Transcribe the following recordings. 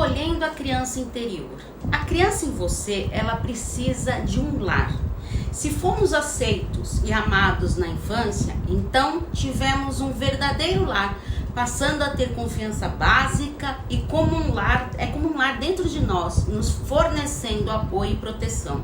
acolhendo a criança interior. A criança em você, ela precisa de um lar. Se fomos aceitos e amados na infância, então tivemos um verdadeiro lar, passando a ter confiança básica e como um lar dentro de nós, nos fornecendo apoio e proteção.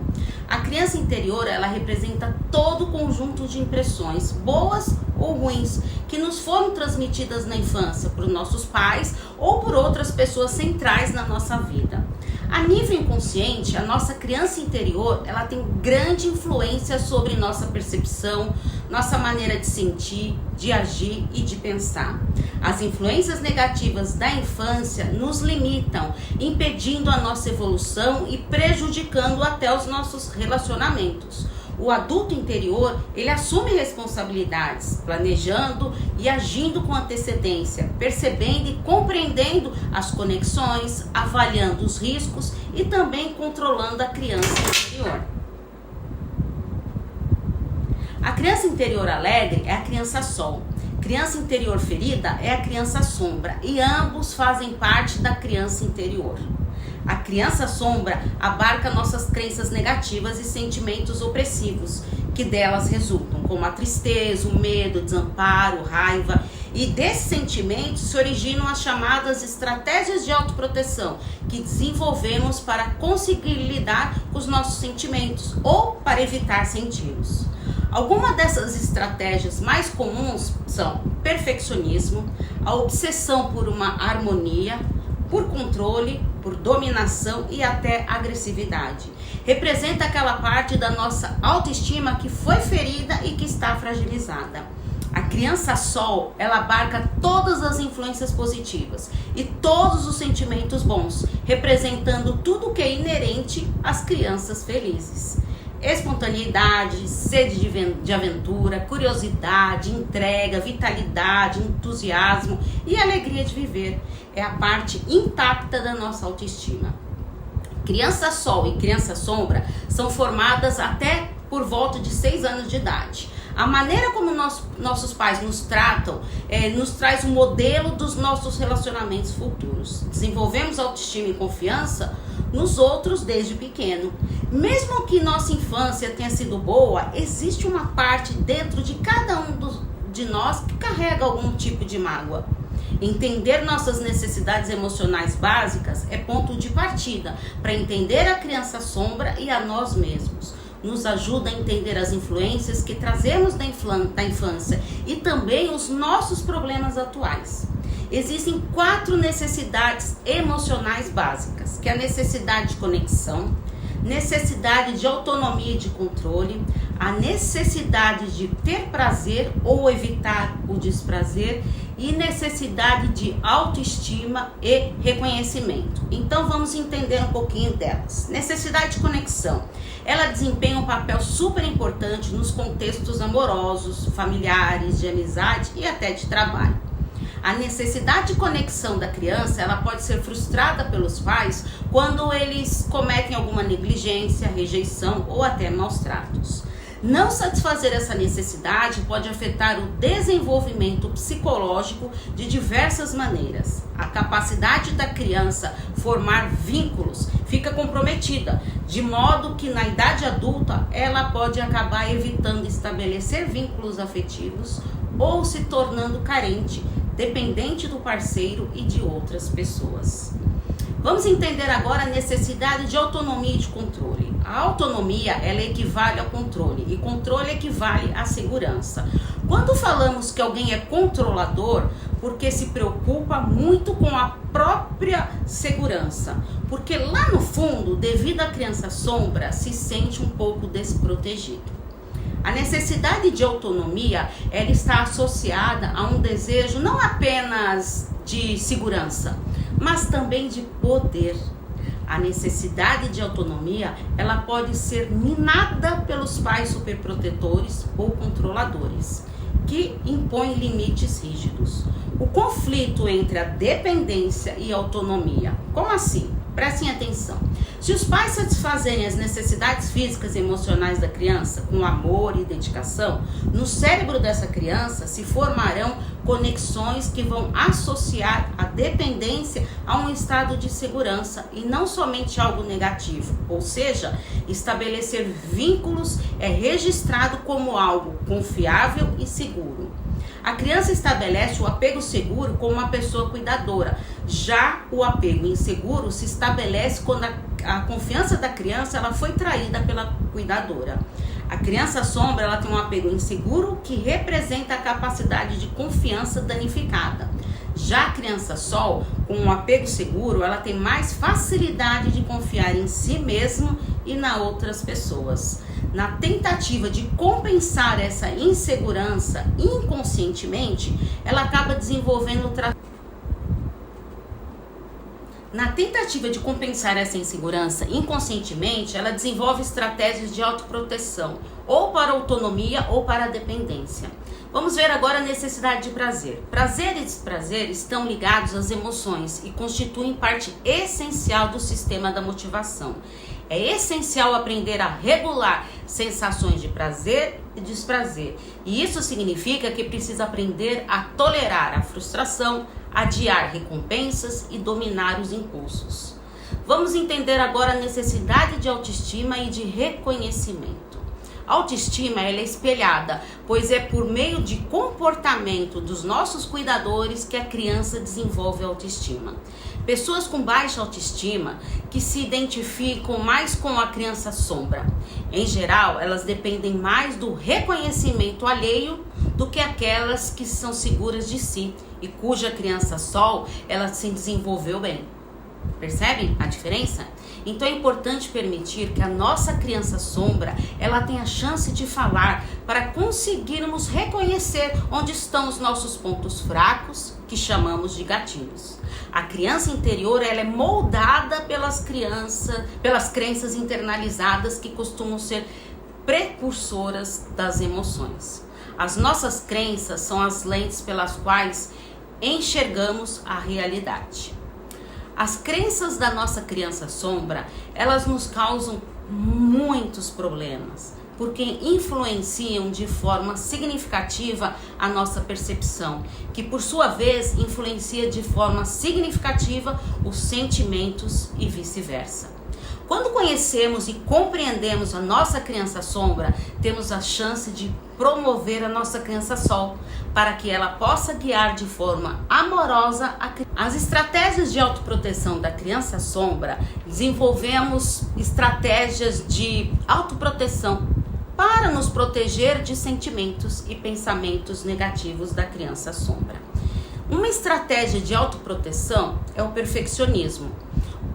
A criança interior, ela representa todo o conjunto de impressões, boas ou ruins, que nos foram transmitidas na infância por nossos pais ou por outras pessoas centrais na nossa vida. A nível inconsciente, a nossa criança interior, ela tem grande influência sobre nossa percepção, nossa maneira de sentir, de agir e de pensar. As influências negativas da infância nos limitam, impedindo a nossa evolução e prejudicando até os nossos relacionamentos. O adulto interior, ele assume responsabilidades, planejando e agindo com antecedência, percebendo e compreendendo as conexões, avaliando os riscos e também controlando a criança interior. A criança interior alegre é a criança sol. Criança interior ferida é a criança sombra e ambos fazem parte da criança interior. A criança sombra abarca nossas crenças negativas e sentimentos opressivos que delas resultam, como a tristeza, o medo, o desamparo, raiva. E desses sentimentos se originam as chamadas estratégias de autoproteção que desenvolvemos para conseguir lidar com os nossos sentimentos ou para evitar senti-los. Algumas dessas estratégias mais comuns são perfeccionismo, a obsessão por uma harmonia, por controle, por dominação e até agressividade. Representa aquela parte da nossa autoestima que foi ferida e que está fragilizada. A criança sol, ela abarca todas as influências positivas e todos os sentimentos bons, representando tudo que é inerente às crianças felizes. Espontaneidade, sede de aventura, curiosidade, entrega, vitalidade, entusiasmo e alegria de viver. É a parte intacta da nossa autoestima. Criança sol e criança sombra são formadas até por volta de 6 anos de idade. A maneira como nossos pais nos tratam nos traz um modelo dos nossos relacionamentos futuros. Desenvolvemos autoestima e confiança nos outros desde pequeno. Mesmo que nossa infância tenha sido boa, existe uma parte dentro de cada um de nós que carrega algum tipo de mágoa. Entender nossas necessidades emocionais básicas é ponto de partida para entender a criança sombra e a nós mesmos. Nos ajuda a entender as influências que trazemos da infância e também os nossos problemas atuais. Existem 4 necessidades emocionais básicas, que é a necessidade de conexão, necessidade de autonomia e de controle, a necessidade de ter prazer ou evitar o desprazer e necessidade de autoestima e reconhecimento. Então vamos entender um pouquinho delas. Necessidade de conexão. Ela desempenha um papel super importante nos contextos amorosos, familiares, de amizade e até de trabalho. A necessidade de conexão da criança, ela pode ser frustrada pelos pais quando eles cometem alguma negligência, rejeição ou até maus tratos. Não satisfazer essa necessidade pode afetar o desenvolvimento psicológico de diversas maneiras. A capacidade da criança formar vínculos fica comprometida, de modo que na idade adulta ela pode acabar evitando estabelecer vínculos afetivos ou se tornando carente, dependente do parceiro e de outras pessoas. Vamos entender agora a necessidade de autonomia e de controle. A autonomia, ela equivale ao controle e controle equivale à segurança. Quando falamos que alguém é controlador, porque se preocupa muito com a própria segurança, porque lá no fundo, devido à criança sombra, se sente um pouco desprotegido. A necessidade de autonomia, ela está associada a um desejo não apenas de segurança, mas também de poder. A necessidade de autonomia, ela pode ser minada pelos pais superprotetores ou controladores, que impõem limites rígidos. O conflito entre a dependência e a autonomia. Como assim? Prestem atenção. Se os pais satisfazerem as necessidades físicas e emocionais da criança com amor e dedicação, no cérebro dessa criança se formarão conexões que vão associar a dependência a um estado de segurança e não somente algo negativo. Ou seja, estabelecer vínculos é registrado como algo confiável e seguro. A criança estabelece o apego seguro com uma pessoa cuidadora. Já o apego inseguro se estabelece quando a confiança da criança ela foi traída pela cuidadora. A criança sombra ela tem um apego inseguro que representa a capacidade de confiança danificada. Já a criança sol, com um apego seguro, ela tem mais facilidade de confiar em si mesmo e nas outras pessoas. Na tentativa de compensar essa insegurança inconscientemente, ela acaba desenvolvendo Na tentativa de compensar essa insegurança inconscientemente, ela desenvolve estratégias de autoproteção, ou para autonomia ou para dependência. Vamos ver agora a necessidade de prazer. Prazer e desprazer estão ligados às emoções e constituem parte essencial do sistema da motivação. É essencial aprender a regular sensações de prazer e desprazer. E isso significa que precisa aprender a tolerar a frustração, adiar recompensas e dominar os impulsos. Vamos entender agora a necessidade de autoestima e de reconhecimento. A autoestima ela é espelhada, pois é por meio de comportamento dos nossos cuidadores que a criança desenvolve a autoestima. Pessoas com baixa autoestima que se identificam mais com a criança sombra. Em geral, elas dependem mais do reconhecimento alheio do que aquelas que são seguras de si e cuja criança sol ela se desenvolveu bem. Percebem a diferença? Então é importante permitir que a nossa criança sombra ela tenha a chance de falar para conseguirmos reconhecer onde estão os nossos pontos fracos, que chamamos de gatilhos. A criança interior ela é moldada pelas crenças internalizadas que costumam ser precursoras das emoções. As nossas crenças são as lentes pelas quais enxergamos a realidade. As crenças da nossa criança sombra, elas nos causam muitos problemas, porque influenciam de forma significativa a nossa percepção, que por sua vez influencia de forma significativa os sentimentos e vice-versa. Quando conhecemos e compreendemos a nossa criança sombra, temos a chance de promover a nossa criança sol, para que ela possa guiar de forma amorosa a criança. As estratégias de autoproteção da criança sombra, desenvolvemos estratégias de autoproteção para nos proteger de sentimentos e pensamentos negativos da criança sombra. Uma estratégia de autoproteção é o perfeccionismo,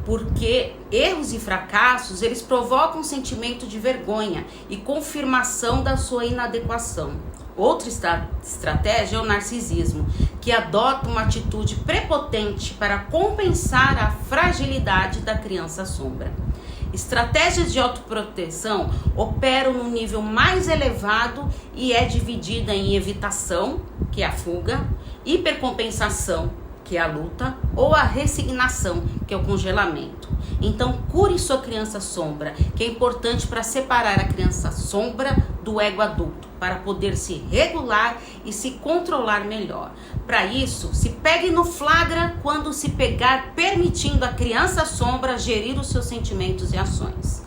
porque erros e fracassos, eles provocam um sentimento de vergonha e confirmação da sua inadequação. Outra estratégia é o narcisismo, que adota uma atitude prepotente para compensar a fragilidade da criança sombra. Estratégias de autoproteção operam no nível mais elevado e é dividida em evitação, que é a fuga, hipercompensação, que é a luta, ou a resignação, que é o congelamento. Então, cure sua criança sombra, que é importante para separar a criança sombra do ego adulto, para poder se regular e se controlar melhor. Para isso, se pegue no flagra quando se pegar, permitindo a criança sombra gerir os seus sentimentos e ações.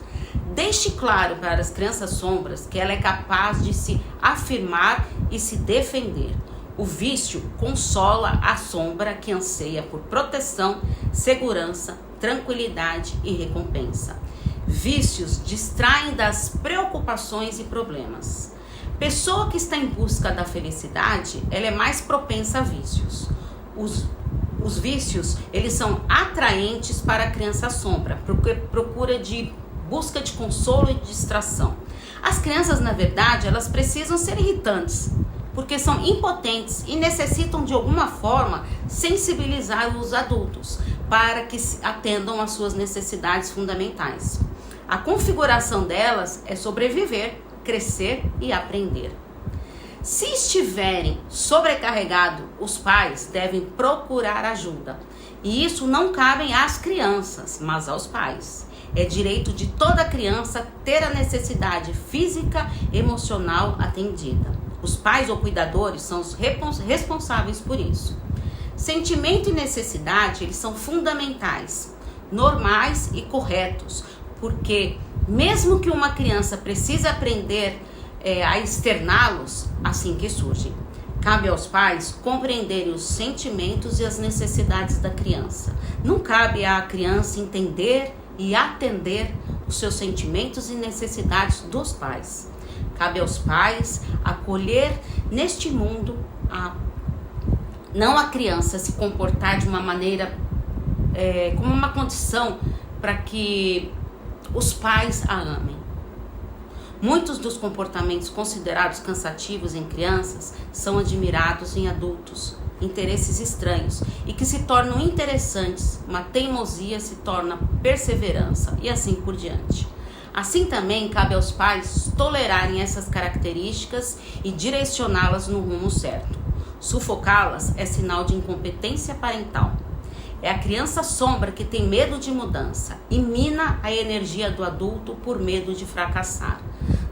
Deixe claro para as crianças sombras que ela é capaz de se afirmar e se defender. O vício consola a sombra que anseia por proteção, segurança, tranquilidade e recompensa. Vícios distraem das preocupações e problemas. Pessoa que está em busca da felicidade, ela é mais propensa a vícios. Os vícios, eles são atraentes para a criança sombra, porque procura de busca de consolo e de distração. As crianças, na verdade, elas precisam ser irritantes, porque são impotentes e necessitam de alguma forma sensibilizar os adultos para que atendam às suas necessidades fundamentais. A configuração delas é sobreviver, crescer e aprender. Se estiverem sobrecarregados, os pais devem procurar ajuda. E isso não cabe às crianças, mas aos pais. É direito de toda criança ter a necessidade física e emocional atendida. Os pais ou cuidadores são os responsáveis por isso. Sentimento e necessidade, eles são fundamentais, normais e corretos, porque mesmo que uma criança precise aprender a externá-los assim que surgem. Cabe aos pais compreenderem os sentimentos e as necessidades da criança. Não cabe à criança entender e atender os seus sentimentos e necessidades dos pais. Cabe aos pais acolher neste mundo, não a criança se comportar de uma maneira como uma condição para que os pais a amem. Muitos dos comportamentos considerados cansativos em crianças são admirados em adultos, interesses estranhos e que se tornam interessantes. Uma teimosia se torna perseverança e assim por diante. Assim também cabe aos pais tolerarem essas características e direcioná-las no rumo certo. Sufocá-las é sinal de incompetência parental. É a criança sombra que tem medo de mudança e mina a energia do adulto por medo de fracassar.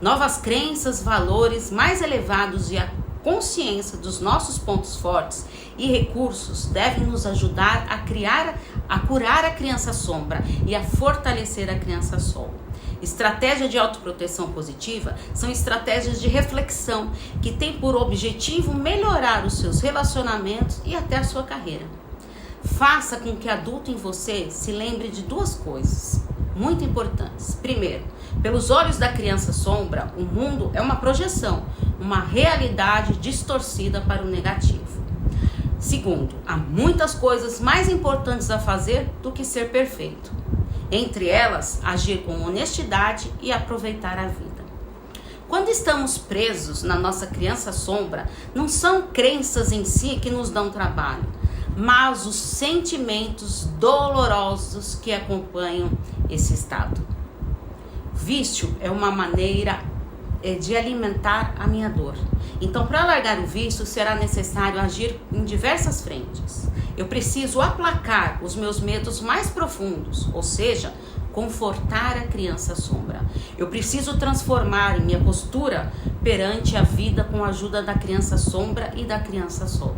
Novas crenças, valores mais elevados e a consciência dos nossos pontos fortes e recursos devem nos ajudar a curar a criança sombra e a fortalecer a criança sol. Estratégias de autoproteção positiva são estratégias de reflexão que têm por objetivo melhorar os seus relacionamentos e até a sua carreira. Faça com que o adulto em você se lembre de duas coisas muito importantes. Primeiro, pelos olhos da criança sombra, o mundo é uma projeção, uma realidade distorcida para o negativo. Segundo, há muitas coisas mais importantes a fazer do que ser perfeito. Entre elas, agir com honestidade e aproveitar a vida. Quando estamos presos na nossa criança sombra, não são crenças em si que nos dão trabalho, mas os sentimentos dolorosos que acompanham esse estado. Vício é uma maneira de alimentar a minha dor. Então, para largar o vício, será necessário agir em diversas frentes. Eu preciso aplacar os meus medos mais profundos, ou seja, confortar a criança sombra. Eu preciso transformar minha postura perante a vida com a ajuda da criança sombra e da criança sol.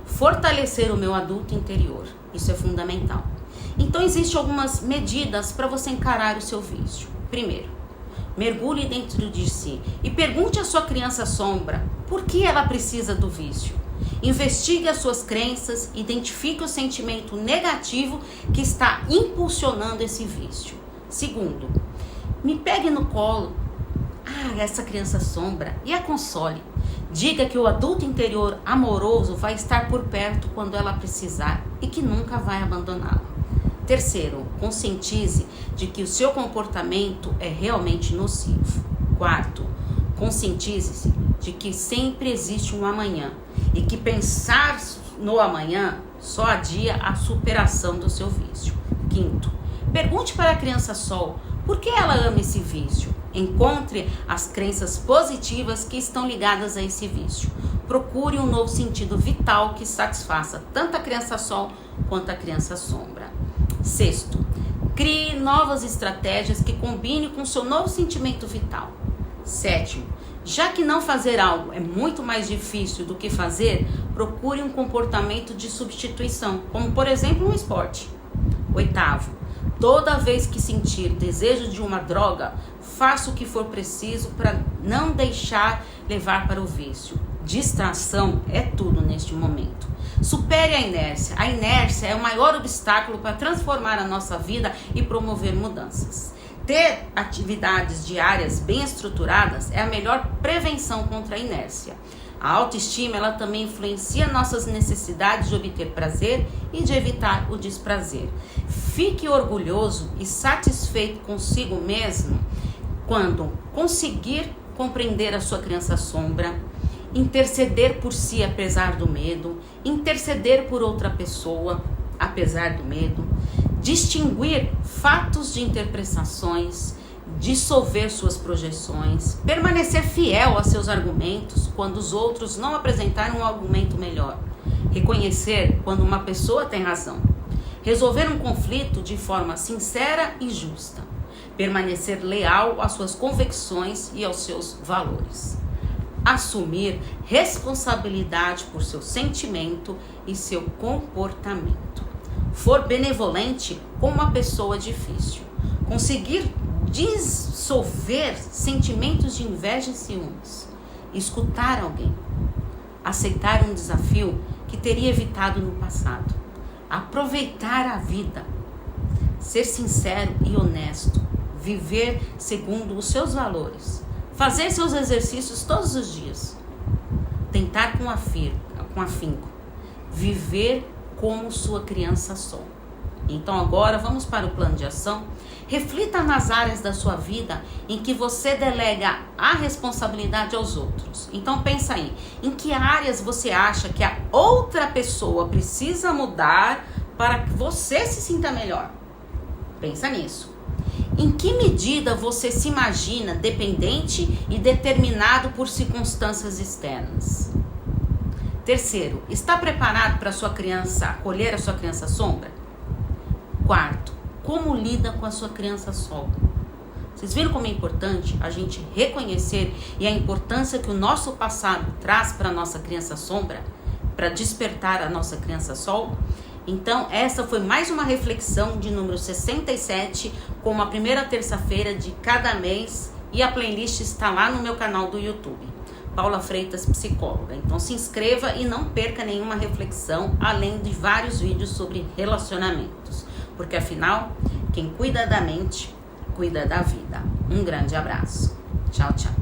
Fortalecer o meu adulto interior, isso é fundamental. Então, existem algumas medidas para você encarar o seu vício. Primeiro, mergulhe dentro de si e pergunte à sua criança sombra por que ela precisa do vício. Investigue as suas crenças, identifique o sentimento negativo que está impulsionando esse vício. Segundo, me pegue no colo, essa criança sombra, e a console. Diga que o adulto interior amoroso vai estar por perto quando ela precisar e que nunca vai abandoná-la. Terceiro, conscientize de que o seu comportamento é realmente nocivo. Quarto, conscientize-se de que sempre existe um amanhã e que pensar no amanhã só adia a superação do seu vício. Quinto, pergunte para a criança sol por que ela ama esse vício. Encontre as crenças positivas que estão ligadas a esse vício. Procure um novo sentido vital que satisfaça tanto a criança sol quanto a criança sombra. Sexto, crie novas estratégias que combinem com o seu novo sentimento vital. Sétimo, já que não fazer algo é muito mais difícil do que fazer, procure um comportamento de substituição, como por exemplo um esporte. Oitavo, toda vez que sentir desejo de uma droga, faça o que for preciso para não deixar levar para o vício. Distração é tudo neste momento. Supere a inércia. A inércia é o maior obstáculo para transformar a nossa vida e promover mudanças. Ter atividades diárias bem estruturadas é a melhor prevenção contra a inércia. A autoestima, ela também influencia nossas necessidades de obter prazer e de evitar o desprazer. Fique orgulhoso e satisfeito consigo mesmo quando conseguir compreender a sua criança sombra, interceder por si apesar do medo, interceder por outra pessoa apesar do medo, distinguir fatos de interpretações, dissolver suas projeções, permanecer fiel a seus argumentos quando os outros não apresentaram um argumento melhor, reconhecer quando uma pessoa tem razão, resolver um conflito de forma sincera e justa, permanecer leal às suas convicções e aos seus valores, assumir responsabilidade por seu sentimento e seu comportamento, for benevolente com uma pessoa difícil, conseguir dissolver sentimentos de inveja e ciúmes, escutar alguém, aceitar um desafio que teria evitado no passado, aproveitar a vida, ser sincero e honesto, viver segundo os seus valores, fazer seus exercícios todos os dias, tentar com afinco, viver como sua criança som. Então agora vamos para o plano de ação. Reflita nas áreas da sua vida em que você delega a responsabilidade aos outros. Então pensa aí, em que áreas você acha que a outra pessoa precisa mudar para que você se sinta melhor? Pensa nisso. Em que medida você se imagina dependente e determinado por circunstâncias externas? Terceiro, está preparado para sua criança acolher a sua criança sombra? Quarto, como lida com a sua criança sol? Vocês viram como é importante a gente reconhecer e a importância que o nosso passado traz para a nossa criança sombra, para despertar a nossa criança sol? Então, essa foi mais uma reflexão de número 67, com a primeira terça-feira de cada mês, e a playlist está lá no meu canal do YouTube, Paula Freitas Psicóloga. Então se inscreva e não perca nenhuma reflexão, além de vários vídeos sobre relacionamentos, porque afinal, quem cuida da mente, cuida da vida. Um grande abraço. Tchau, tchau.